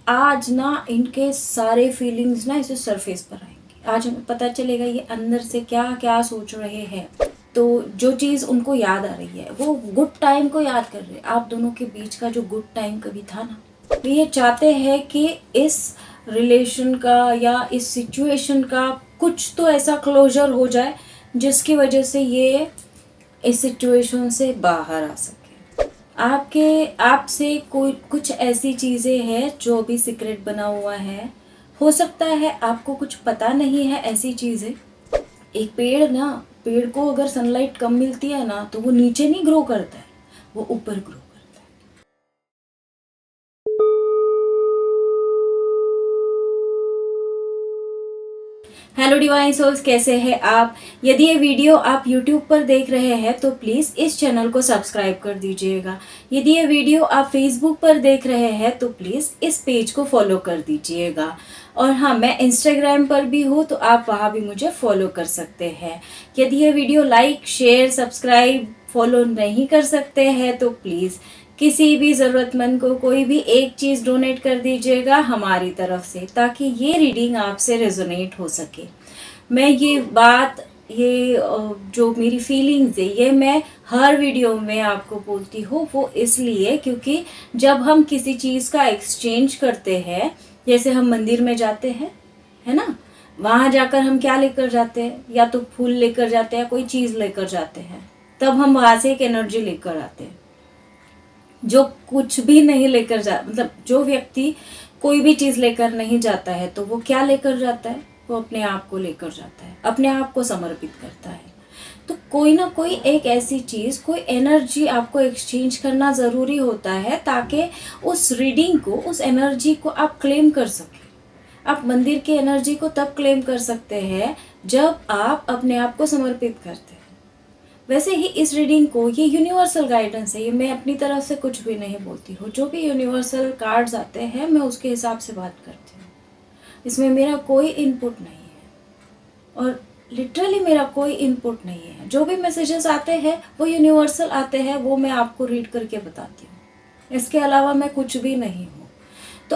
आज ना इनके सारे फीलिंग्स ना ऐसे सरफेस पर आएंगे। आज हमें पता चलेगा ये अंदर से क्या क्या सोच रहे हैं। तो जो चीज़ उनको याद आ रही है वो गुड टाइम को याद कर रहे हैं। आप दोनों के बीच का जो गुड टाइम कभी था ना, तो ये चाहते हैं कि इस रिलेशन का या इस सिचुएशन का कुछ तो ऐसा क्लोजर हो जाए जिसकी वजह से ये इस सिचुएशन से बाहर आ सके। आपके आपसे कोई कुछ ऐसी चीज़ें हैं जो भी सीक्रेट बना हुआ है। हो सकता है आपको कुछ पता नहीं है ऐसी चीज़ें। एक पेड़ ना, पेड़ को अगर सनलाइट कम मिलती है ना तो वो नीचे नहीं ग्रो करता है, वो ऊपर ग्रो करता है। हेलो डिवाइन सोल्स, कैसे हैं आप? यदि ये वीडियो आप यूट्यूब पर देख रहे हैं तो प्लीज़ इस चैनल को सब्सक्राइब कर दीजिएगा। यदि ये वीडियो आप फेसबुक पर देख रहे हैं तो प्लीज़ इस पेज को फॉलो कर दीजिएगा। और हाँ, मैं इंस्टाग्राम पर भी हूँ तो आप वहाँ भी मुझे फॉलो कर सकते हैं। यदि ये video like, share, subscribe, follow नहीं कर सकते हैं तो प्लीज़ किसी भी ज़रूरतमंद को कोई भी एक चीज़ डोनेट कर दीजिएगा हमारी तरफ से, ताकि ये रीडिंग आपसे रेजोनेट हो सके। मैं ये बात, ये जो मेरी फीलिंग्स है, ये मैं हर वीडियो में आपको बोलती हूँ। वो इसलिए क्योंकि जब हम किसी चीज़ का एक्सचेंज करते हैं, जैसे हम मंदिर में जाते हैं, है ना, वहाँ जाकर हम क्या लेकर जाते हैं? या तो फूल लेकर जाते हैं, कोई चीज़ लेकर जाते हैं, तब हम वहाँ से एक एनर्जी लेकर आते हैं। जो कुछ भी नहीं लेकर जा, मतलब जो व्यक्ति कोई भी चीज़ लेकर नहीं जाता है तो वो क्या लेकर जाता है? वो अपने आप को लेकर जाता है, अपने आप को समर्पित करता है। तो कोई ना कोई एक ऐसी चीज़, कोई एनर्जी आपको एक्सचेंज करना ज़रूरी होता है ताकि उस रीडिंग को, उस एनर्जी को आप क्लेम कर सकें। आप मंदिर की एनर्जी को तब क्लेम कर सकते हैं जब आप अपने आप को समर्पित करते हैं। वैसे ही इस रीडिंग को, ये यूनिवर्सल गाइडेंस है, ये मैं अपनी तरफ से कुछ भी नहीं बोलती हूँ। जो भी यूनिवर्सल कार्ड्स आते हैं मैं उसके हिसाब से बात करती हूँ। इसमें मेरा कोई इनपुट नहीं है, और लिटरली मेरा कोई इनपुट नहीं है। जो भी मैसेजेस आते हैं वो यूनिवर्सल आते हैं, वो मैं आपको रीड करके बताती हूँ। इसके अलावा मैं कुछ भी नहीं हूँ। तो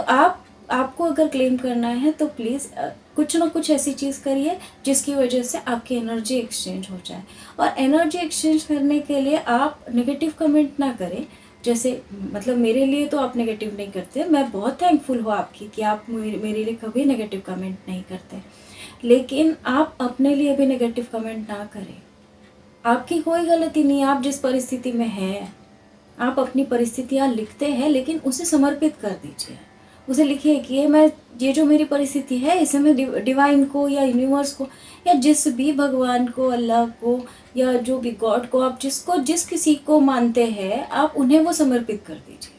आपको अगर क्लेम करना है तो प्लीज़ कुछ ना कुछ ऐसी चीज़ करिए जिसकी वजह से आपकी एनर्जी एक्सचेंज हो जाए। और एनर्जी एक्सचेंज करने के लिए आप नेगेटिव कमेंट ना करें। जैसे मतलब मेरे लिए तो आप नेगेटिव नहीं करते, मैं बहुत थैंकफुल हूँ आपकी कि आप मेरे लिए कभी नेगेटिव कमेंट नहीं करते। लेकिन आप अपने लिए भी नेगेटिव कमेंट ना करें। आपकी कोई गलती नहीं है, आप जिस परिस्थिति में हैं, आप अपनी परिस्थितियाँ लिखते हैं लेकिन उसे समर्पित कर दीजिए। उसे लिखिए कि ये जो मेरी परिस्थिति है इसे मैं डिवाइन को या यूनिवर्स को या जिस भी भगवान को, अल्लाह को, या जो भी गॉड को, आप जिस किसी को मानते हैं, आप उन्हें वो समर्पित कर दीजिए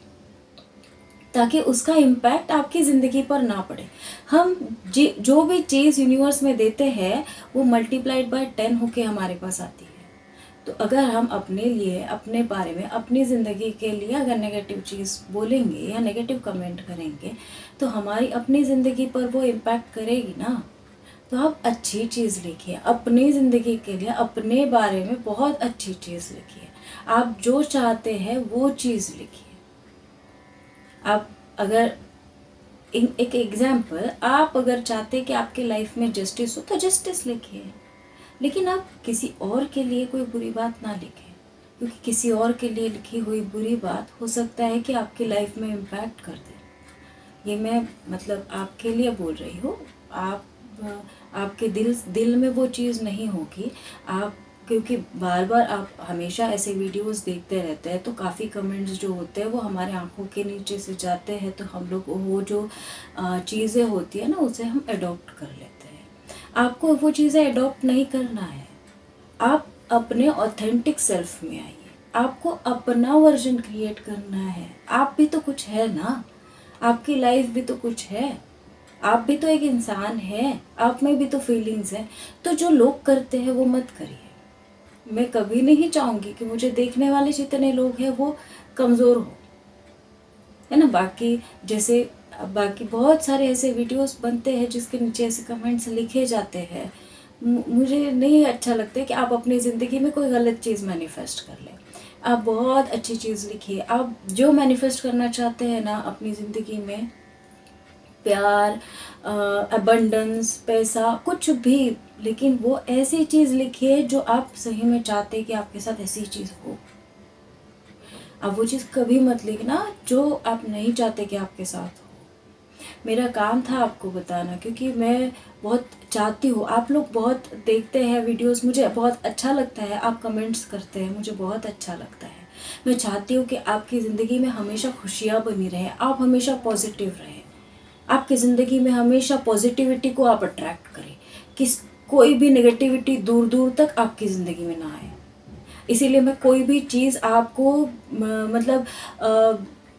ताकि उसका इम्पैक्ट आपकी ज़िंदगी पर ना पड़े। हम जो भी चीज़ यूनिवर्स में देते हैं वो मल्टीप्लाइड बाय 10 होके हमारे पास आती है। तो अगर हम अपने लिए, अपने बारे में, अपनी ज़िंदगी के लिए अगर नेगेटिव चीज़ बोलेंगे या नेगेटिव कमेंट करेंगे तो हमारी अपनी ज़िंदगी पर वो इम्पैक्ट करेगी ना। तो आप अच्छी चीज़ लिखिए अपनी ज़िंदगी के लिए, अपने बारे में बहुत अच्छी चीज़ लिखिए। आप जो चाहते हैं वो चीज़ लिखिए। आप अगर एक एग्जाम्पल, आप अगर चाहते कि आपके लाइफ में जस्टिस हो तो जस्टिस लिखिए। लेकिन आप किसी और के लिए कोई बुरी बात ना लिखें, क्योंकि किसी और के लिए लिखी हुई बुरी बात हो सकता है कि आपकी लाइफ में इम्पैक्ट कर दे। ये मैं मतलब आपके लिए बोल रही हूँ। आपके दिल में वो चीज़ नहीं होगी। आप, क्योंकि बार बार आप हमेशा ऐसे वीडियोस देखते रहते हैं तो काफ़ी कमेंट्स जो होते हैं वो हमारे आंखों के नीचे से जाते हैं, तो हम लोग वो जो चीज़ें होती है ना उसे हम अडॉप्ट कर लेते हैं। आपको वो चीज़ें अडॉप्ट नहीं करना है। आप अपने ऑथेंटिक सेल्फ में आइए। आपको अपना वर्जन क्रिएट करना है। आप भी तो कुछ है ना, आपकी लाइफ भी तो कुछ है। आप भी तो एक इंसान है, आप में भी तो फीलिंग्स हैं। तो जो लोग करते हैं वो मत करिए। मैं कभी नहीं चाहूँगी कि मुझे देखने वाले जितने लोग हैं वो कमज़ोर हो, है ना। बाकी बहुत सारे ऐसे वीडियोस बनते हैं जिसके नीचे ऐसे कमेंट्स लिखे जाते हैं। मुझे नहीं अच्छा लगता कि आप अपनी ज़िंदगी में कोई गलत चीज़ मैनिफेस्ट कर लें। आप बहुत अच्छी चीज़ लिखिए। आप जो मैनिफेस्ट करना चाहते हैं ना अपनी ज़िंदगी में, प्यार, अबंडेंस, पैसा, कुछ भी, लेकिन वो ऐसी चीज़ लिखिए जो आप सही में चाहते कि आपके साथ ऐसी चीज़ हो। अब वो चीज़ कभी मत लिखना जो आप नहीं चाहते कि आपके साथ हो। मेरा काम था आपको बताना, क्योंकि मैं बहुत चाहती हूँ, आप लोग बहुत देखते हैं वीडियोस, मुझे बहुत अच्छा लगता है, आप कमेंट्स करते हैं, मुझे बहुत अच्छा लगता है। मैं चाहती हूँ कि आपकी ज़िंदगी में हमेशा खुशियाँ बनी रहें, आप हमेशा पॉजिटिव रहें, आपकी ज़िंदगी में हमेशा पॉजिटिविटी को आप अट्रैक्ट करें, कोई भी नेगेटिविटी दूर दूर तक आपकी ज़िंदगी में ना आए। इसीलिए मैं कोई भी चीज़ आपको मतलब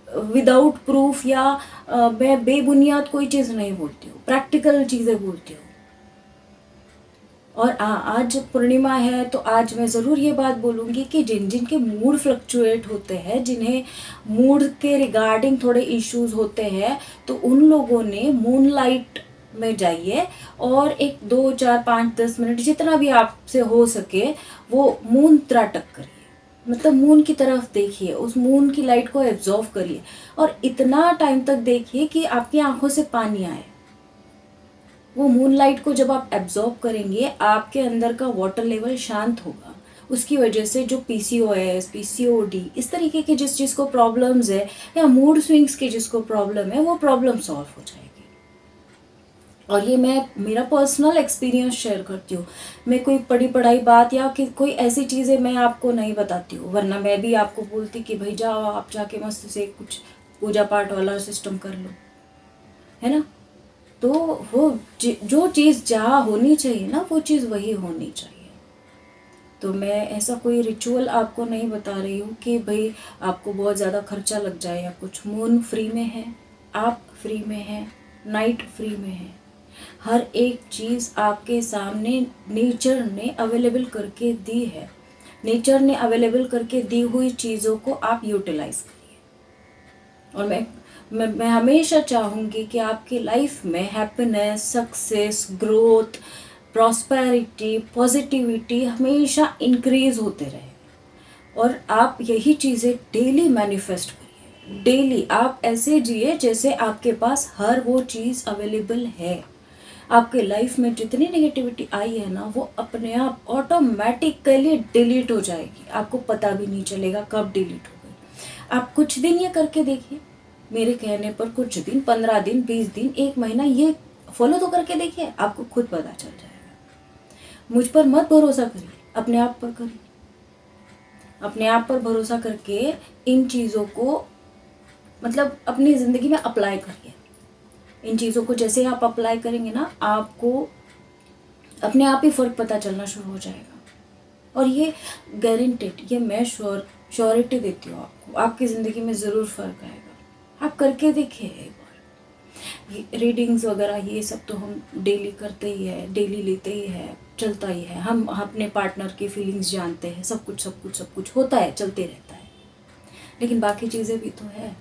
विदाउट प्रूफ या मैं बेबुनियाद कोई चीज़ नहीं बोलती हूँ, प्रैक्टिकल चीज़ें बोलती हूँ। और आज पूर्णिमा है तो आज मैं ज़रूर ये बात बोलूँगी कि जिनके मूड फ्लक्चुएट होते हैं, जिन्हें मूड के रिगार्डिंग थोड़े इश्यूज होते हैं, तो उन लोगों ने मूनलाइट में जाइए और एक 2 4 5 10 मिनट जितना भी आपसे हो सके वो मून त्राटक करिए, मतलब मून की तरफ देखिए, उस मून की लाइट को एब्जॉर्व करिए और इतना टाइम तक देखिए कि आपकी आंखों से पानी आए। वो मूनलाइट को जब आप एब्जॉर्ब करेंगे आपके अंदर का वाटर लेवल शांत होगा, उसकी वजह से जो PCOS, PCOD इस तरीके के जिस चीज़ को प्रॉब्लम्स है या मूड स्विंग्स की जिसको प्रॉब्लम है वो प्रॉब्लम सॉल्व हो जाएगी। और ये मैं मेरा पर्सनल एक्सपीरियंस शेयर करती हूँ, मैं कोई पढ़ी पढ़ाई बात या कोई ऐसी चीज़ें मैं आपको नहीं बताती हूँ, वरना मैं भी आपको बोलती कि भाई जाओ आप जाके मस्त से कुछ पूजा पाठ वाला सिस्टम कर लो, है ना। तो वो जो चीज़ जहाँ होनी चाहिए ना वो चीज़ वही होनी चाहिए। तो मैं ऐसा कोई रिचुअल आपको नहीं बता रही हूँ कि भाई आपको बहुत ज़्यादा खर्चा लग जाए या कुछ। मून फ्री में है, आप फ्री में हैं, नाइट फ्री में है, हर एक चीज़ आपके सामने नेचर ने अवेलेबल करके दी है। नेचर ने अवेलेबल करके दी हुई चीज़ों को आप यूटिलाइज करिए। और मैं हमेशा चाहूँगी कि आपकी लाइफ में happiness, success, growth, prosperity, positivity हमेशा इंक्रीज होते रहे और आप यही चीज़ें डेली मैनिफेस्ट करिए। डेली आप ऐसे जिए जैसे आपके पास हर वो चीज़ अवेलेबल है। आपके लाइफ में जितनी नेगेटिविटी आई है ना वो अपने आप ऑटोमेटिकली डिलीट हो जाएगी, आपको पता भी नहीं चलेगा कब डिलीट हो गई। आप कुछ दिन ये करके देखिए, मेरे कहने पर कुछ दिन, 15 दिन, 20 दिन, 1 महीना ये फॉलो तो करके देखिए, आपको खुद पता चल जाएगा। मुझ पर मत भरोसा करिए, अपने आप पर करिए। अपने आप पर भरोसा करके इन चीज़ों को मतलब अपनी ज़िंदगी में अप्लाई करिए। इन चीज़ों को जैसे आप अप्लाई करेंगे ना आपको अपने आप ही फ़र्क पता चलना शुरू हो जाएगा। और ये गारंटेड, ये मैं श्योरिटी देती हूँ आपको, आपकी ज़िंदगी में ज़रूर फ़र्क आएगा। आप करके देखिए एक बार। ये रीडिंग्स वगैरह ये सब तो हम डेली करते ही है, डेली लेते ही है, चलता ही है। हम अपने पार्टनर की फीलिंग्स जानते हैं, सब कुछ होता है, चलते रहता है। लेकिन बाकी चीज़ें भी तो है,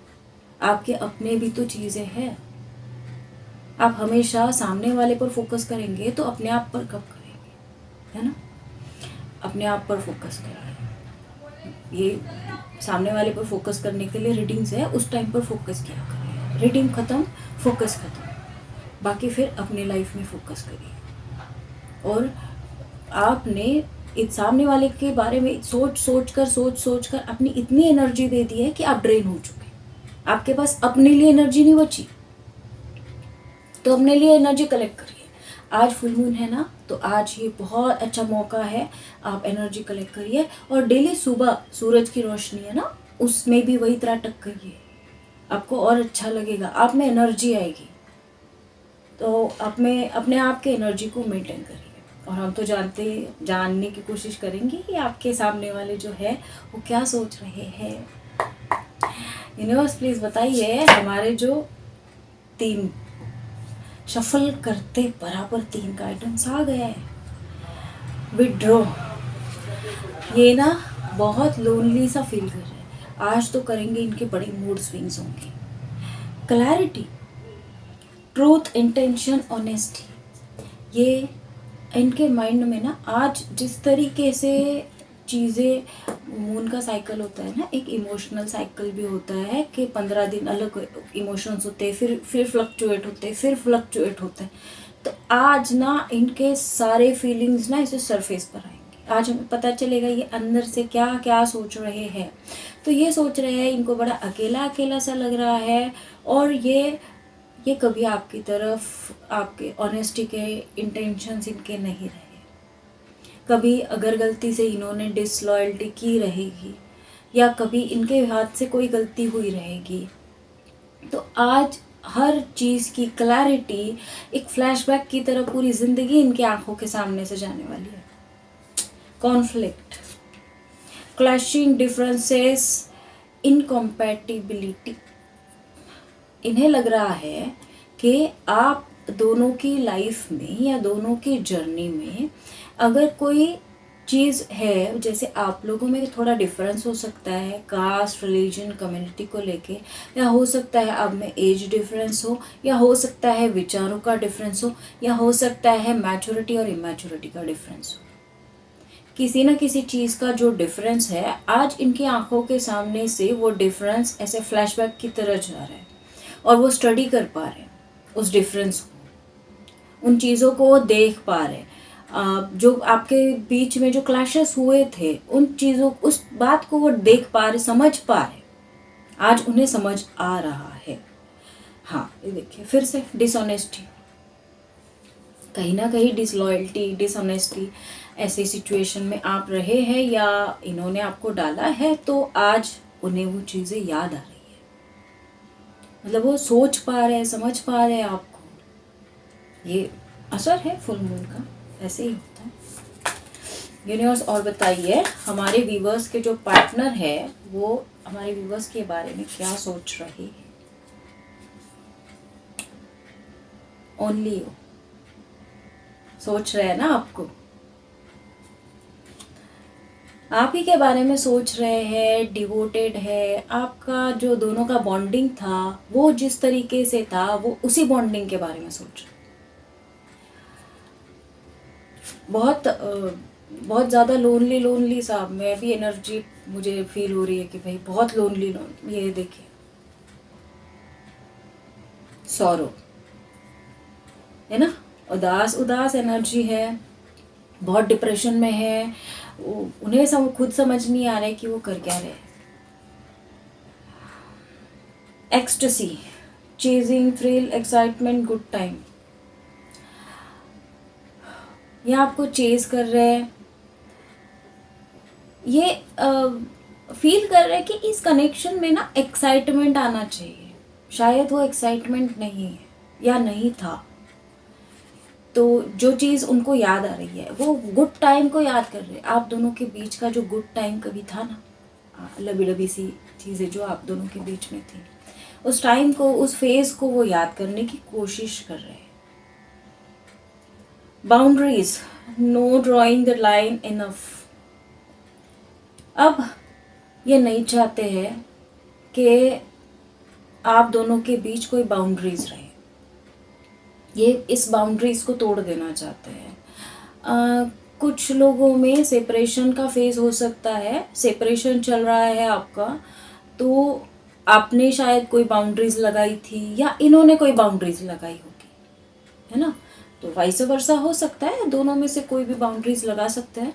आपके अपने भी तो चीज़ें हैं। आप हमेशा सामने वाले पर फोकस करेंगे तो अपने आप पर कब करेंगे, है ना। अपने आप पर फोकस करिए। ये सामने वाले पर फोकस करने के लिए रीडिंग्स है, उस टाइम पर फोकस किया करिए। रीडिंग ख़त्म, फोकस ख़त्म, बाकी फिर अपने लाइफ में फोकस करिए। और आपने इस सामने वाले के बारे में सोच कर अपनी इतनी एनर्जी दे दी है कि आप ड्रेन हो चुके, आपके पास अपने लिए एनर्जी नहीं बची। तो अपने लिए एनर्जी कलेक्ट करिए। आज फुल मून है ना, तो आज ये बहुत अच्छा मौका है, आप एनर्जी कलेक्ट करिए। और डेली सुबह सूरज की रोशनी है ना, उसमें भी वही त्राटक करिए, आपको और अच्छा लगेगा, आप में एनर्जी आएगी। तो आप में अपने आप के एनर्जी को मेंटेन करिए। और हम तो जानने की कोशिश करेंगे कि आपके सामने वाले जो है वो क्या सोच रहे हैं। यूनिवर्स प्लीज़ बताइए, हमारे जो 3 शफल करते बराबर 3 गाइडेंस आ गया है। विड्रॉ, ये ना बहुत लोनली सा फील कर रहे हैं, आज तो करेंगे, इनके बड़े मूड स्विंग्स होंगे। क्लैरिटी, ट्रूथ, इंटेंशन, ऑनेस्टी, ये इनके माइंड में ना आज जिस तरीके से चीज़ें मून का साइकिल होता है ना, एक इमोशनल साइकिल भी होता है कि 15 दिन अलग इमोशंस होते हैं, फिर फ्लक्चुएट होते हैं, फिर फ्लक्चुएट होते हैं। तो आज ना इनके सारे फीलिंग्स ना इसे सरफेस पर आएंगे। आज हमें पता चलेगा ये अंदर से क्या क्या सोच रहे हैं। तो ये सोच रहे हैं, इनको बड़ा अकेला अकेला सा लग रहा है, और ये कभी आपकी तरफ आपके ऑनेस्टी के इंटेंशंस इनके नहीं रहे। कभी अगर गलती से इन्होंने डिसलॉयल्टी की रहेगी, या कभी इनके हाथ से कोई गलती हुई रहेगी, तो आज हर चीज़ की क्लैरिटी एक फ्लैशबैक की तरह पूरी ज़िंदगी इनकी आंखों के सामने से जाने वाली है। Conflict, clashing differences, इनकॉम्पैटिबिलिटी। इन्हें लग रहा है कि आप दोनों की लाइफ में या दोनों की जर्नी में अगर कोई चीज़ है, जैसे आप लोगों में थोड़ा डिफरेंस हो सकता है कास्ट, रिलीजन, कम्युनिटी को लेके, या हो सकता है अब में एज डिफरेंस हो, या हो सकता है विचारों का डिफरेंस हो, या हो सकता है मैच्योरिटी और इमैच्योरिटी का डिफरेंस हो। किसी न किसी चीज़ का जो डिफरेंस है, आज इनकी आंखों के सामने से वो डिफरेंस ऐसे फ्लैशबैक की तरह जा रहा है, और वो स्टडी कर पा रहे हैं उस डिफरेंस को, उन चीज़ों को वो देख पा रहे हैं। जो आपके बीच में जो क्लैशेस हुए थे, उन चीज़ों, उस बात को वो देख पा रहे, समझ पा रहे, आज उन्हें समझ आ रहा है। हाँ, ये देखिए फिर से डिसऑनेस्टी, कहीं ना कहीं डिसलॉयल्टी, डिसऑनेस्टी, ऐसी सिचुएशन में आप रहे हैं या इन्होंने आपको डाला है, तो आज उन्हें वो चीज़ें याद आ रही है। मतलब वो सोच पा रहे हैं, समझ पा रहे हैं आपको। ये असर है फुल मून का, ऐसे ही होता है यूनिवर्स। और बताइए हमारे व्यूवर्स के जो पार्टनर है वो हमारे व्यूवर्स के बारे में क्या सोच रहे हैं। ओनली यू सोच रहे हैं ना, आपको आप ही के बारे में सोच रहे हैं, डिवोटेड है। आपका जो दोनों का बॉन्डिंग था वो जिस तरीके से था, वो उसी बॉन्डिंग के बारे में सोच रहे। बहुत ज़्यादा लोनली सा मैं भी एनर्जी मुझे फील हो रही है कि भाई बहुत लोनली। ये देखिए सॉरो है ना, उदास एनर्जी है, बहुत डिप्रेशन में है, उन्हें खुद समझ नहीं आ रहा है कि वो कर क्या रहे। Ecstasy, chasing, thrill, excitement, good time. ये आपको चेज कर रहे हैं, ये फील कर रहे हैं कि इस कनेक्शन में ना एक्साइटमेंट आना चाहिए। शायद वो एक्साइटमेंट नहीं है या नहीं था, तो जो चीज़ उनको याद आ रही है वो गुड टाइम को याद कर रहे हैं। आप दोनों के बीच का जो गुड टाइम कभी था ना, लबी डबी सी चीज़ें जो आप दोनों के बीच में थी, उस टाइम को, उस फेज को वो याद करने की कोशिश कर रहे हैं। Boundaries, no drawing the line enough. अब ये नहीं चाहते हैं कि आप दोनों के बीच कोई बाउंड्रीज रहे, ये इस बाउंड्रीज को तोड़ देना चाहते हैं। कुछ लोगों में सेपरेशन का फेज हो सकता है, सेपरेशन चल रहा है आपका, तो आपने शायद कोई बाउंड्रीज लगाई थी या इन्होंने कोई बाउंड्रीज लगाई होगी, है ना। तो वाइस वर्सा हो सकता है, दोनों में से कोई भी बाउंड्रीज लगा सकता है।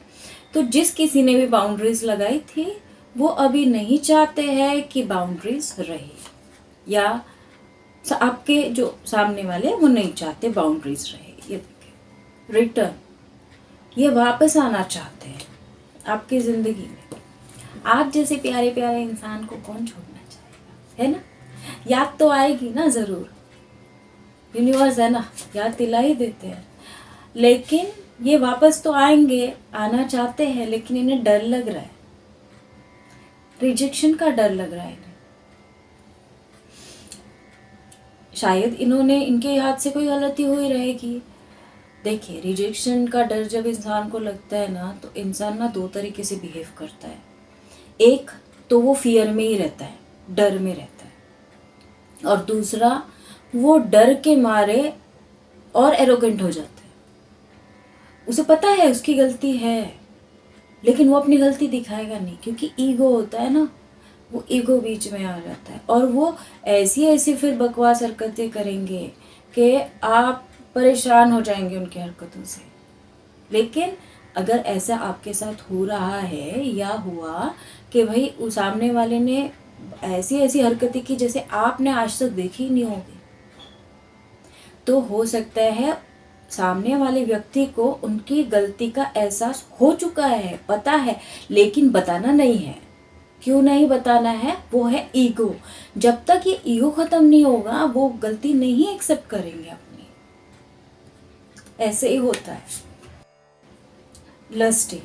तो जिस किसी ने भी बाउंड्रीज लगाई थी वो अभी नहीं चाहते हैं कि बाउंड्रीज रहे, या आपके जो सामने वाले वो नहीं चाहते बाउंड्रीज रहे। ये देखिए रिटर्न, ये वापस आना चाहते हैं आपकी ज़िंदगी में। आप जैसे प्यारे प्यारे इंसान को कौन छोड़ना चाहेगा, है ना। याद तो आएगी ना ज़रूर, यूनिवर्स है ना, याद दिला ही देते हैं। लेकिन ये वापस तो आएंगे, आना चाहते हैं, लेकिन इन्हें डर लग रहा है, रिजेक्शन का डर लग रहा है इन्हें। शायद इनके हाथ से कोई गलती हुई रहेगी। देखिए रिजेक्शन का डर जब इंसान को लगता है ना, तो इंसान ना दो तरीके से बिहेव करता है। एक तो वो फियर में ही रहता है, डर में रहता है, और दूसरा वो डर के मारे और एरोगेंट हो जाता है। उसे पता है उसकी गलती है, लेकिन वो अपनी गलती दिखाएगा नहीं, क्योंकि ईगो होता है ना, वो ईगो बीच में आ जाता है और वो ऐसी ऐसी फिर बकवास हरकतें करेंगे कि आप परेशान हो जाएंगे उनकी हरकतों से। लेकिन अगर ऐसा आपके साथ हो रहा है या हुआ कि भाई उस सामने वाले ने ऐसी ऐसी हरकतें की जैसे आपने आज तक देखी ही नहीं होगी, तो हो सकता है सामने वाले व्यक्ति को उनकी गलती का एहसास हो चुका है, पता है, लेकिन बताना नहीं है। क्यों नहीं बताना है? वो है ईगो। जब तक ये ईगो खत्म नहीं होगा वो गलती नहीं एक्सेप्ट करेंगे अपनी। ऐसे ही होता है। लस्टिंग,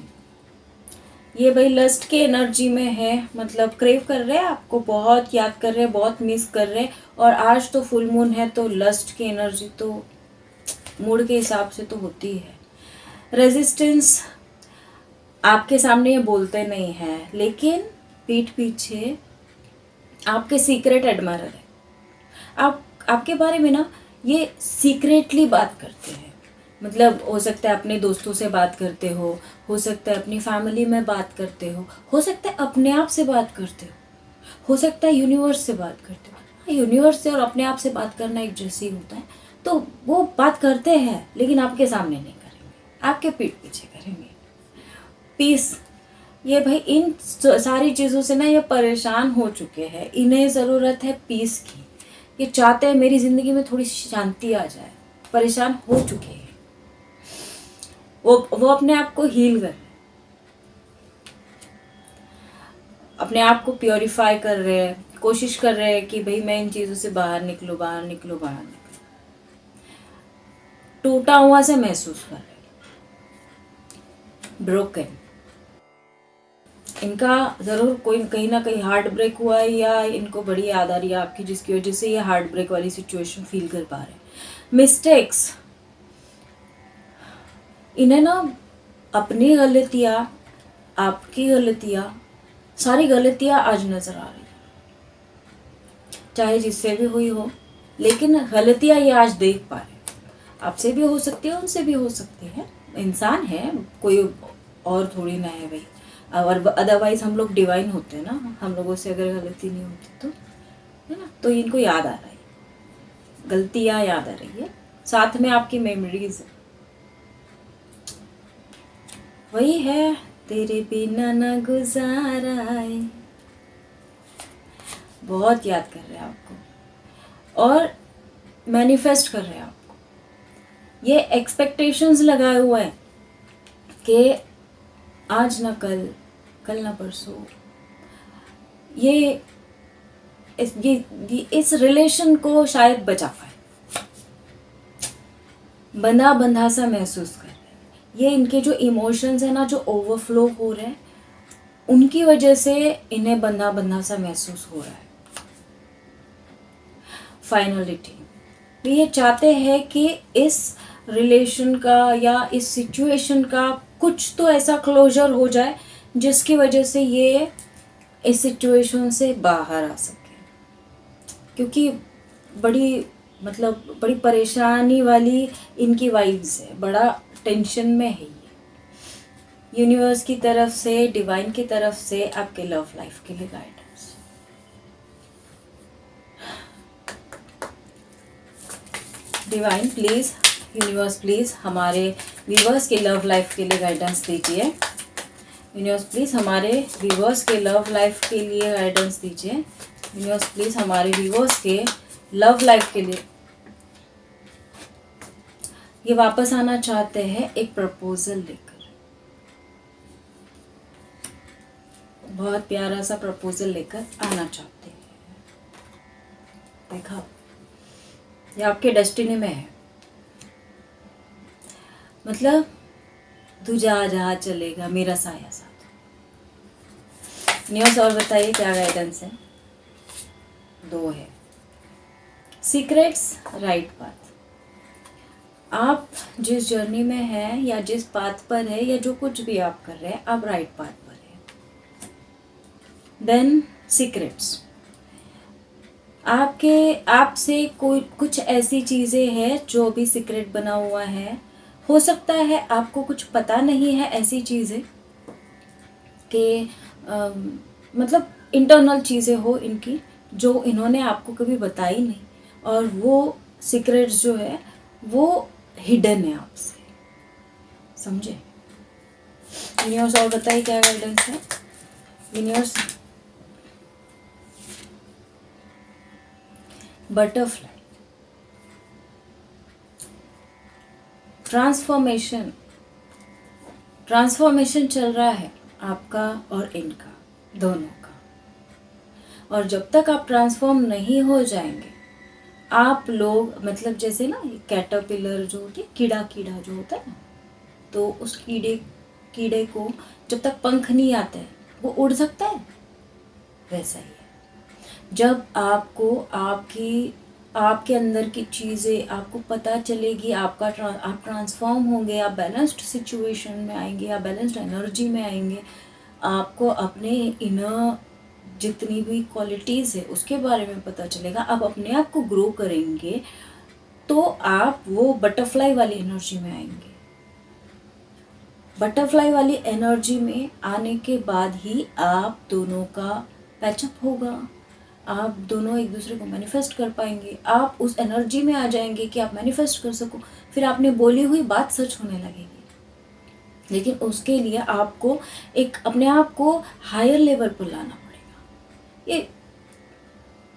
ये भाई लस्ट के एनर्जी में है, मतलब क्रेव कर रहे हैं आपको, बहुत याद कर रहे हैं, बहुत मिस कर रहे हैं, और आज तो फुल मून है तो लस्ट की एनर्जी तो मूड के हिसाब से तो होती है। रेजिस्टेंस, आपके सामने ये बोलते नहीं हैं लेकिन पीठ पीछे आपके सीक्रेट एडमायरर है। आपके बारे में ना ये सीक्रेटली बात करते हैं। मतलब हो सकता है अपने दोस्तों से बात करते हो सकता है अपनी फैमिली में बात करते हो सकता है अपने आप से बात करते हो सकता है यूनिवर्स से बात करते हो। यूनिवर्स से और अपने आप से बात करना एक जैसे ही होता है, तो वो बात करते हैं लेकिन आपके सामने नहीं करेंगे, आपके पीठ पीछे करेंगे। पीस, ये भाई इन सारी चीज़ों से ना ये परेशान हो चुके हैं, इन्हें ज़रूरत है पीस की। ये चाहते हैं मेरी ज़िंदगी में थोड़ी शांति आ जाए, परेशान हो चुके हैं। वो अपने आप को हील कर रहे हैं, अपने आप को प्योरीफाई कर रहे हैं, कोशिश कर रहे हैं कि भाई मैं इन चीज़ों से बाहर निकलूँ, बाहर निकलूँ, बाहर निकलूँ। टूटा हुआ से महसूस कर रहे हैं, ब्रोकन। इनका ज़रूर कोई कहीं ना कहीं हार्ट ब्रेक हुआ है या इनको बड़ी याद आ रही है आपकी, जिसकी वजह से ये हार्ट ब्रेक वाली सिचुएशन फील कर पा रहे हैं। मिस्टेक्स, इन्हें ना अपनी गलतियाँ, आपकी गलतियाँ, सारी गलतियाँ आज नज़र आ रही है, चाहे जिससे भी हुई हो, लेकिन गलतियाँ ये आज देख पा रहे हैं। आपसे भी हो सकती है, उनसे भी हो सकती है, इंसान है, कोई और थोड़ी ना है भाई। और अदरवाइज हम लोग डिवाइन होते हैं ना, हम लोगों से अगर गलती नहीं होती तो, है ना। तो इनको याद आ रहा है, गलतियाँ याद आ रही है, साथ में आपकी मेमोरीज वही है, तेरे बिना ना गुजारा है। बहुत याद कर रहे हैं आपको और मैनिफेस्ट कर रहे हैं आपको। ये एक्सपेक्टेशंस लगाए हुए हैं कि आज ना कल, कल ना परसों ये इस रिलेशन को शायद बचा पाए, बंधा बंधा सा महसूस कर रहे हैं। ये इनके जो इमोशंस है ना, जो ओवरफ्लो हो रहे हैं, उनकी वजह से इन्हें बंधा बंधा सा महसूस हो रहा है। फाइनलिटी, ये चाहते हैं कि इस रिलेशन का या इस सिचुएशन का कुछ तो ऐसा क्लोजर हो जाए जिसकी वजह से ये इस सिचुएशन से बाहर आ सके, क्योंकि बड़ी परेशानी वाली इनकी वाइब्स है, बड़ा टेंशन में है ये। यूनिवर्स की तरफ से, डिवाइन की तरफ से आपके लव लाइफ के लिए guidance. Divine please, universe please हमारे व्यूवर्स के लव लाइफ के लिए गाइडेंस दीजिए। यूनिवर्स प्लीज़ हमारे व्यूवर्स के लव लाइफ के लिए गाइडेंस दीजिए। यूनिवर्स प्लीज़ हमारे व्यूवर्स के लव लाइफ के लिए। ये वापस आना चाहते हैं एक प्रपोजल लेकर, बहुत प्यारा सा प्रपोजल लेकर आना चाहते हैं। देखा, ये आपके डेस्टिनी में है। मतलब तू जहाँ जहाँ चलेगा मेरा साया साथ। न्यूज़ और बताइए क्या गाइडेंस है। 2 है सीक्रेट्स, राइट पाथ। आप जिस जर्नी में हैं या जिस पाथ पर है या जो कुछ भी आप कर रहे हैं, आप राइट पाथ पर हैं। देन सीक्रेट्स, आपसे कोई कुछ ऐसी चीज़ें हैं जो भी सीक्रेट बना हुआ है। हो सकता है आपको कुछ पता नहीं है ऐसी चीज़ें, कि मतलब इंटरनल चीज़ें हो इनकी जो इन्होंने आपको कभी बताई नहीं, और वो सीक्रेट्स जो है वो हिडन है आपसे, समझे। यूनिवर्स और बताइए क्या गाइडेंस है यूनिवर्स। बटरफ्लाई, ट्रांसफॉर्मेशन, ट्रांसफॉर्मेशन चल रहा है आपका और इनका दोनों का, और जब तक आप ट्रांसफॉर्म नहीं हो जाएंगे आप लोग, मतलब जैसे ना कैटरपिलर जो होती है, कीड़ा जो होता है ना, तो उस कीड़े को जब तक पंख नहीं आते हैं वो उड़ सकता है, वैसा ही है। जब आपको आपके अंदर की चीज़ें आपको पता चलेगी, आप ट्रांसफॉर्म होंगे, आप बैलेंस्ड सिचुएशन में आएंगे, आप बैलेंस्ड एनर्जी में आएंगे, आपको अपने इनर जितनी भी क्वालिटीज़ है उसके बारे में पता चलेगा, आप अपने आप को ग्रो करेंगे, तो आप वो बटरफ्लाई वाली एनर्जी में आएंगे। बटरफ्लाई वाली एनर्जी में आने के बाद ही आप दोनों का पैचअप होगा, आप दोनों एक दूसरे को मैनिफेस्ट कर पाएंगे, आप उस एनर्जी में आ जाएंगे कि आप मैनिफेस्ट कर सको, फिर आपने बोली हुई बात सच होने लगेगी। लेकिन उसके लिए आपको एक अपने आप को हायर लेवल पर लाना पड़ेगा, ये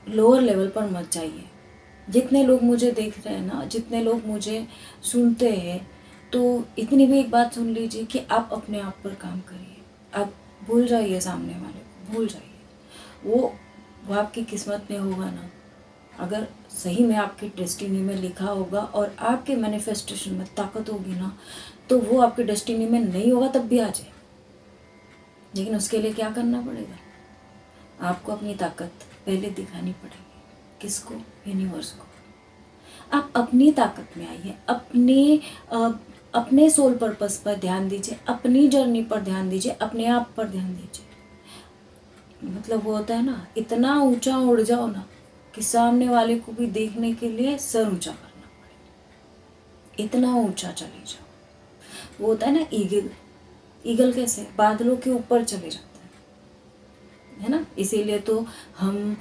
लोअर लेवल पर मत जाइए। जितने लोग मुझे देख रहे हैं ना, जितने लोग मुझे सुनते हैं, तो इतनी भी एक बात सुन लीजिए कि आप अपने आप पर काम करिए, आप भूल जाइए सामने वाले को, भूल जाइए। वो आपकी किस्मत में होगा ना, अगर सही में आपके डेस्टिनी में लिखा होगा और आपके मैनिफेस्टेशन में ताकत होगी ना, तो वो आपके डेस्टिनी में नहीं होगा तब भी आ जाए। लेकिन उसके लिए क्या करना पड़ेगा, आपको अपनी ताकत पहले दिखानी पड़ेगी। किसको? यूनिवर्स को। आप अपनी ताकत में आइए, अपने सोल पर्पस पर ध्यान दीजिए, अपनी जर्नी पर ध्यान दीजिए, अपने आप पर ध्यान दीजिए। मतलब वो होता है ना, इतना ऊंचा उड़ जाओ ना कि सामने वाले को भी देखने के लिए सर ऊंचा करना पड़े, इतना ऊंचा चले जाओ। वो होता है ना ईगल कैसे बादलों के ऊपर चले जाता है ना। इसीलिए तो हम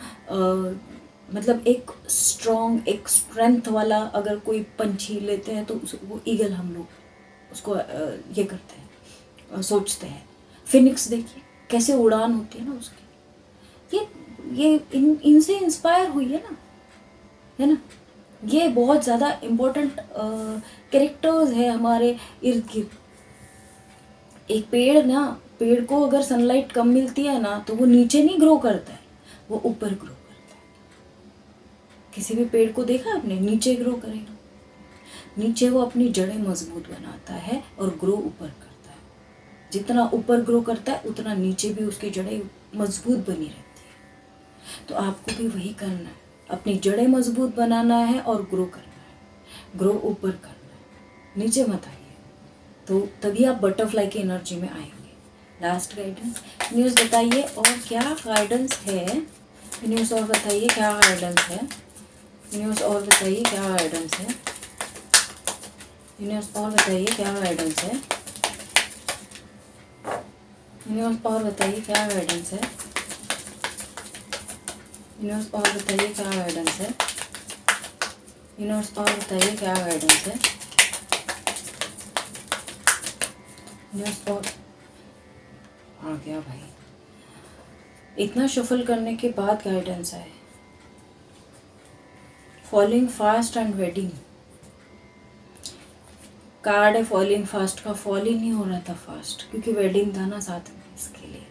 मतलब एक स्ट्रॉन्ग, एक स्ट्रेंथ वाला अगर कोई पंछी लेते हैं तो वो ईगल हम लोग उसको ये करते हैं, सोचते हैं। फिनिक्स देखिए कैसे उड़ान होती है ना उसकी, ये इनसे इंस्पायर हुई है ना। ये बहुत ज़्यादा इम्पोर्टेंट कैरेक्टर्स है हमारे इर्द गिर्द। एक पेड़ को अगर सनलाइट कम मिलती है ना तो वो नीचे नहीं ग्रो करता है, वो ऊपर ग्रो करता है। किसी भी पेड़ को देखा आपने, नीचे ग्रो करेगा, नीचे वो अपनी जड़ें मजबूत बनाता है और ग्रो ऊपर करता है। जितना ऊपर ग्रो करता है उतना नीचे भी उसकी जड़ें मजबूत बनी रहती है। तो आपको भी वही करना है, अपनी जड़ें मजबूत बनाना है और ग्रो करना है, ग्रो यूनिवर्स ऊपर करना है, नीचे मत आइए। तो तभी आप बटरफ्लाई की एनर्जी में आएंगे। लास्ट गाइडेंस न्यूज़ बताइए और क्या गाइडेंस है न्यूज़, और बताइए क्या गाइडेंस है न्यूज़, और बताइए क्या गाइडेंस है न्यूज़, और बताइए क्या गाइडेंस है न्यूज़, और बताइए क्या गाइडेंस है न्यूज़, और बताइए क्या गाइडेंस है न्यूज़, और बताइए क्या गाइडेंस है न्यूज़। और आ गया भाई, इतना शफल करने के बाद गाइडेंस आए। Falling fast and wedding card है। फॉलिंग फास्ट का फॉल ही नहीं हो रहा था फास्ट, क्योंकि वेडिंग था ना साथ में, इसके लिए।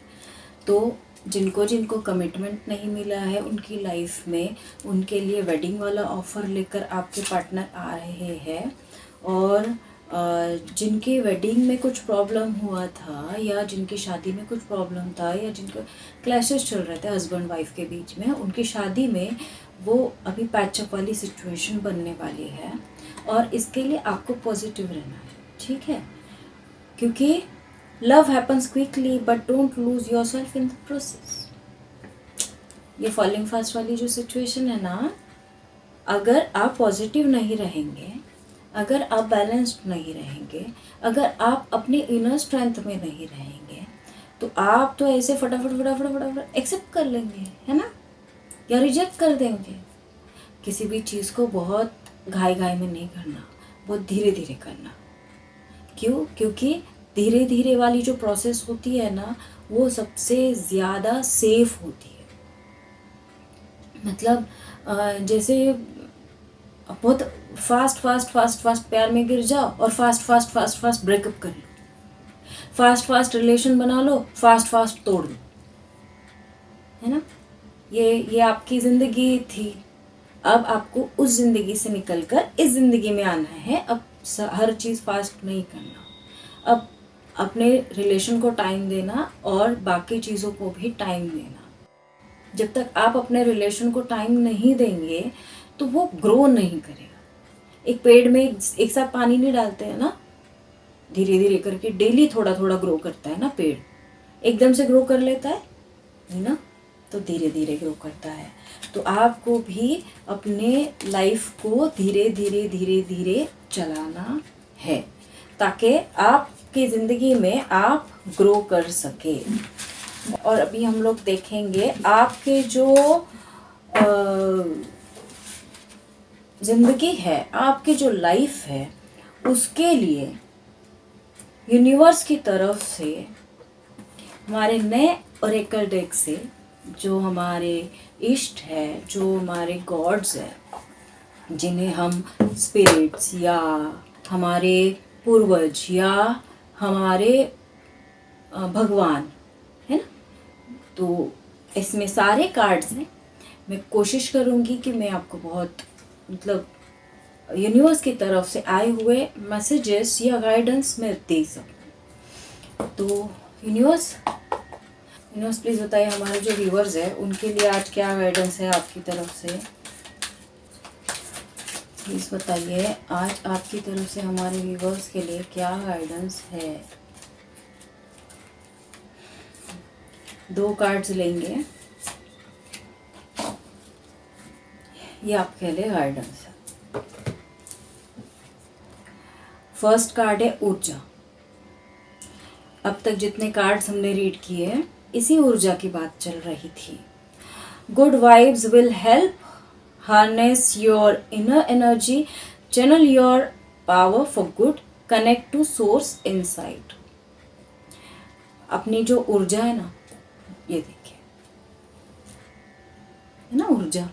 तो जिनको कमिटमेंट नहीं मिला है उनकी लाइफ में, उनके लिए वेडिंग वाला ऑफर लेकर आपके पार्टनर आ रहे हैं। और जिनके वेडिंग में कुछ प्रॉब्लम हुआ था, या जिनकी शादी में कुछ प्रॉब्लम था, या जिनके क्लैशेस चल रहे थे हस्बैंड वाइफ के बीच में, उनकी शादी में वो अभी पैचअप वाली सिचुएशन बनने वाली है। और इसके लिए आपको पॉजिटिव रहना है, ठीक है, क्योंकि love happens quickly but don't lose your self in the process. ये फॉलिंग फास्ट वाली जो सिचुएशन है ना, अगर आप पॉजिटिव नहीं रहेंगे, अगर आप बैलेंस्ड नहीं रहेंगे, अगर आप अपने इनर स्ट्रेंथ में नहीं रहेंगे, तो आप तो ऐसे फटाफट फटाफट फटाफट एक्सेप्ट कर लेंगे, है ना, या रिजेक्ट कर देंगे। किसी भी चीज़ को बहुत घाई घाई में नहीं करना, बहुत धीरे धीरे करना। क्यों? क्योंकि धीरे धीरे वाली जो प्रोसेस होती है ना, वो सबसे ज़्यादा सेफ होती है। मतलब जैसे बहुत फास्ट फास्ट फास्ट फास्ट प्यार में गिर जाओ और fast fast fast fast breakup कर लो, फास्ट फास्ट रिलेशन बना लो, फास्ट फास्ट तोड़ लो, है ना। ये आपकी ज़िंदगी थी। अब आपको उस ज़िंदगी से निकलकर इस ज़िंदगी में आना है। अब हर चीज़ फास्ट नहीं करना। अब अपने रिलेशन को टाइम देना और बाकी चीज़ों को भी टाइम देना। जब तक आप अपने रिलेशन को टाइम नहीं देंगे तो वो ग्रो नहीं करेगा। एक पेड़ में एक साथ पानी नहीं डालते हैं ना, धीरे धीरे करके डेली थोड़ा थोड़ा ग्रो करता है ना पेड़। एकदम से ग्रो कर लेता है ना, तो धीरे धीरे ग्रो करता है। तो आपको भी अपने लाइफ को धीरे धीरे धीरे धीरे चलाना है ताकि आपकी ज़िंदगी में आप ग्रो कर सके। और अभी हम लोग देखेंगे आपके जो ज़िंदगी है, आपकी जो लाइफ है, उसके लिए यूनिवर्स की तरफ से हमारे नए ओरेकल डेक से जो हमारे इष्ट है, जो हमारे गॉड्स है, जिन्हें हम स्पिरिट्स या हमारे पूर्वज या हमारे भगवान, है ना, तो इसमें सारे कार्ड्स हैं। मैं कोशिश करूँगी कि मैं आपको बहुत मतलब यूनिवर्स की तरफ से आए हुए मैसेजेस या गाइडेंस मैं दे सकूँ। तो यूनिवर्स प्लीज़ बताइए हमारे जो व्यूअर्स हैं उनके लिए आज क्या गाइडेंस है आपकी तरफ से। प्लीज़ बताइए आज आपकी तरफ से हमारे व्यूअर्स के लिए क्या गाइडेंस है। 2 कार्ड्स लेंगे, ये आपके लिए गाइडेंस है। फर्स्ट कार्ड है ऊर्जा। अब तक जितने कार्ड्स हमने रीड किए हैं इसी ऊर्जा की बात चल रही थी। Good vibes will help harness your inner energy, channel your power for good, connect to source inside. अपनी जो ऊर्जा है ना, ये देखिए, है ना ऊर्जा।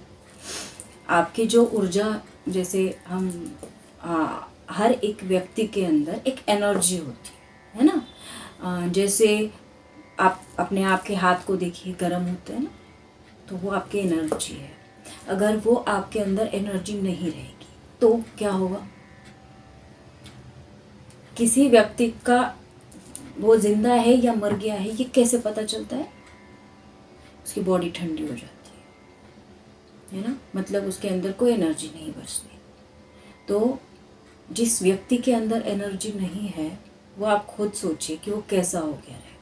आपकी जो ऊर्जा, जैसे हम हर एक व्यक्ति के अंदर एक एनर्जी होती है ना। जैसे आप अपने आप के हाथ को देखिए, गर्म होते हैं ना, तो वो आपकी एनर्जी है। अगर वो आपके अंदर एनर्जी नहीं रहेगी तो क्या होगा? किसी व्यक्ति का वो जिंदा है या मर गया है ये कैसे पता चलता है? उसकी बॉडी ठंडी हो जाती है ना, मतलब उसके अंदर कोई एनर्जी नहीं बचती। तो जिस व्यक्ति के अंदर एनर्जी नहीं है वो आप खुद सोचिए कि वो कैसा हो गया है।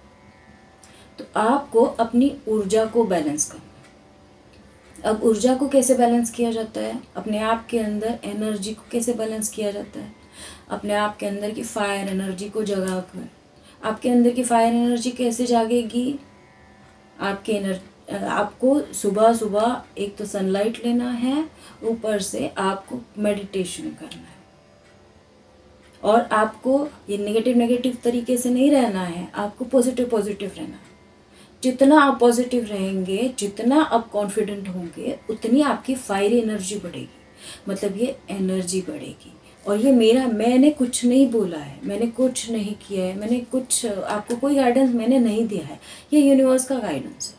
तो आपको अपनी ऊर्जा को बैलेंस करना। अब ऊर्जा को कैसे बैलेंस किया जाता है? अपने आप के अंदर एनर्जी को कैसे बैलेंस किया जाता है? अपने आप के अंदर की फायर एनर्जी को जगा कर। आपके अंदर की फायर एनर्जी कैसे जागेगी? आपको सुबह सुबह एक तो सनलाइट लेना है, ऊपर से आपको मेडिटेशन करना है। और आपको ये नेगेटिव तरीके से नहीं रहना है, आपको पॉजिटिव रहना है। जितना आप पॉजिटिव रहेंगे, जितना आप कॉन्फिडेंट होंगे, उतनी आपकी फायर एनर्जी बढ़ेगी, मतलब ये एनर्जी बढ़ेगी। और ये मैंने कुछ नहीं बोला है, मैंने कुछ नहीं किया है, मैंने कुछ आपको कोई गाइडेंस मैंने नहीं दिया है, ये यूनिवर्स का गाइडेंस है,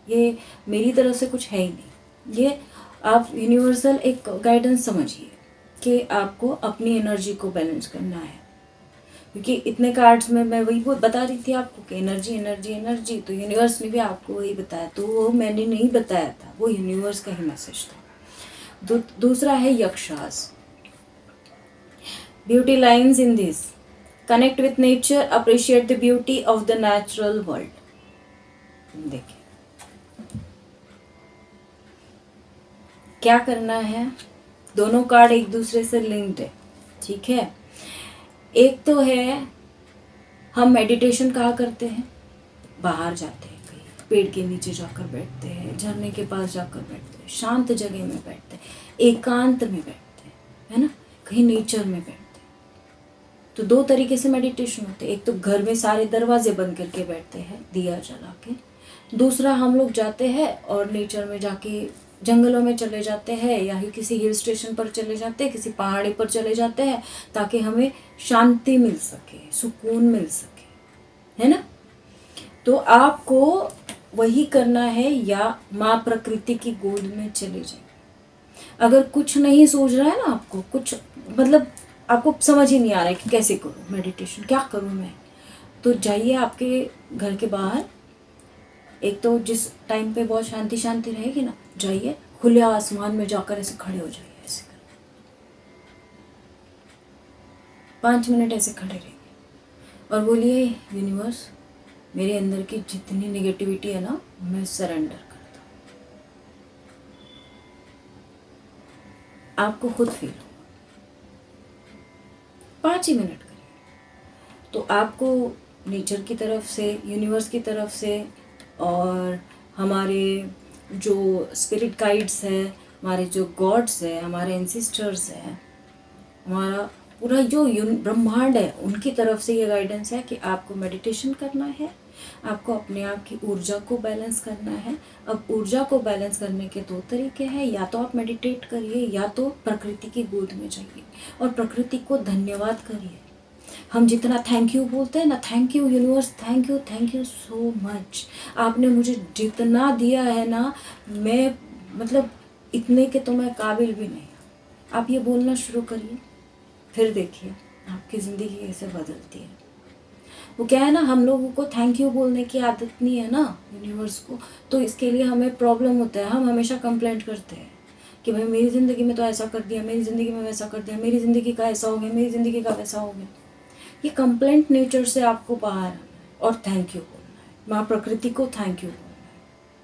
ये मेरी तरफ से कुछ है ही नहीं। ये आप यूनिवर्सल एक गाइडेंस समझिए कि आपको अपनी एनर्जी को बैलेंस करना है। क्योंकि इतने कार्ड्स में मैं वही बता रही थी आपको कि एनर्जी, तो यूनिवर्स ने भी आपको वही बताया, तो वो मैंने नहीं बताया था, वो यूनिवर्स का ही मैसेज था। दूसरा है यक्षास। Beauty lines in this, connect with nature, appreciate the beauty of the natural world. देखिए क्या करना है, दोनों कार्ड एक दूसरे से लिंक्ड है, ठीक है। एक तो है हम मेडिटेशन कहाँ करते हैं, बाहर जाते हैं, कहीं पेड़ के नीचे जाकर बैठते हैं, झरने के पास जाकर बैठते हैं, शांत जगह में बैठते हैं, एकांत में बैठते हैं, है ना, कहीं नेचर में बैठते हैं। तो दो तरीके से मेडिटेशन होते हैं। एक तो घर में सारे दरवाजे बंद करके बैठते हैं दिया जला के, दूसरा हम लोग जाते हैं और नेचर में जाके जंगलों में चले जाते हैं या ही किसी हिल स्टेशन पर चले जाते हैं, किसी पहाड़ी पर चले जाते हैं, ताकि हमें शांति मिल सके, सुकून मिल सके, है ना। तो आपको वही करना है, या माँ प्रकृति की गोद में चले जाइए। अगर कुछ नहीं सूझ रहा है ना आपको, कुछ मतलब आपको समझ ही नहीं आ रहा है कि कैसे करूँ मेडिटेशन, क्या करूँ मैं, तो जाइए आपके घर के बाहर। एक तो जिस टाइम पे बहुत शांति शांति रहेगी ना, जाइए खुले आसमान में जाकर ऐसे खड़े हो जाइए, ऐसे कर 5 मिनट ऐसे खड़े रहिए और बोलिए, यूनिवर्स, मेरे अंदर की जितनी नेगेटिविटी है ना, मैं सरेंडर करता हूँ। आपको खुद फील हो, 5 ही मिनट करिए। तो आपको नेचर की तरफ से, यूनिवर्स की तरफ से, और हमारे जो स्पिरिट गाइड्स है, हमारे जो गॉड्स है, हमारे एंसिस्टर्स हैं, हमारा पूरा जो ब्रह्मांड है, उनकी तरफ से ये गाइडेंस है कि आपको मेडिटेशन करना है, आपको अपने आप की ऊर्जा को बैलेंस करना है। अब ऊर्जा को बैलेंस करने के 2 तरीके हैं, या तो आप मेडिटेट करिए, या तो प्रकृति की गोद में जाइए और प्रकृति को धन्यवाद करिए। हम जितना थैंक यू बोलते हैं ना, thank you universe, thank you so much, आपने मुझे जितना दिया है ना, मैं मतलब इतने के तो मैं काबिल भी नहीं। आप ये बोलना शुरू करिए, फिर देखिए आपकी ज़िंदगी कैसे बदलती है। वो क्या है ना, हम लोगों को थैंक यू बोलने की आदत नहीं है ना यूनिवर्स को, तो इसके लिए हमें प्रॉब्लम होता है। हम हमेशा कंप्लेंट करते हैं कि भाई मेरी ज़िंदगी में तो ऐसा कर दिया, मेरी ज़िंदगी में वैसा कर दिया, मेरी ज़िंदगी का ऐसा हो गया, मेरी ज़िंदगी का वैसा हो गया। ये कंप्लेंट नेचर से आपको बाहर आना है और थैंक यू बोलना है। माँ प्रकृति को थैंक यू बोलना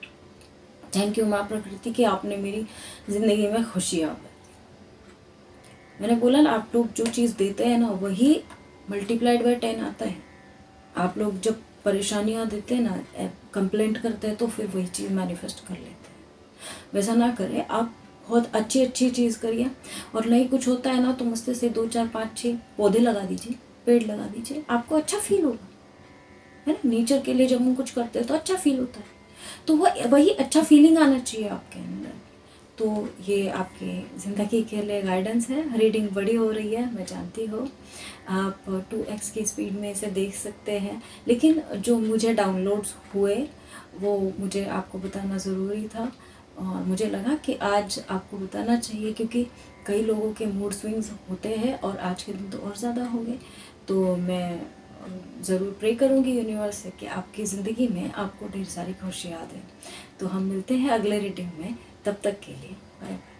है। थैंक यू माँ प्रकृति कि आपने मेरी ज़िंदगी में खुशियाँ दी। मैंने बोला ना, आप लोग जो चीज़ देते हैं ना, वही मल्टीप्लाइड बाय 10 आता है। आप लोग जब परेशानियाँ देते हैं ना, कंप्लेंट करते हैं, तो फिर वही चीज़ मैनिफेस्ट कर लेते हैं। वैसा ना करें, आप बहुत अच्छी चीज़ करिए। और नहीं कुछ होता है ना, तो मस्ते से 2 4 5 6 पौधे लगा दीजिए, पेड़ लगा दीजिए, आपको अच्छा फील होगा, है ना। नेचर के लिए जब हम कुछ करते हैं तो अच्छा फील होता है, तो वही अच्छा फीलिंग आना चाहिए आपके अंदर। तो ये आपके ज़िंदगी के लिए गाइडेंस है। रीडिंग बड़ी हो रही है, मैं जानती हूँ, आप 2x की स्पीड में इसे देख सकते हैं, लेकिन जो मुझे डाउनलोड्स हुए वो मुझे आपको बताना ज़रूरी था, और मुझे लगा कि आज आपको बताना चाहिए, क्योंकि कई लोगों के मूड स्विंग्स होते हैं और आज के दिन तो और ज़्यादा हो गए। तो मैं ज़रूर प्रे करूँगी यूनिवर्स से कि आपकी ज़िंदगी में आपको ढेर सारी खुशियाँ दें। तो हम मिलते हैं अगले रीडिंग में, तब तक के लिए बाय बाय।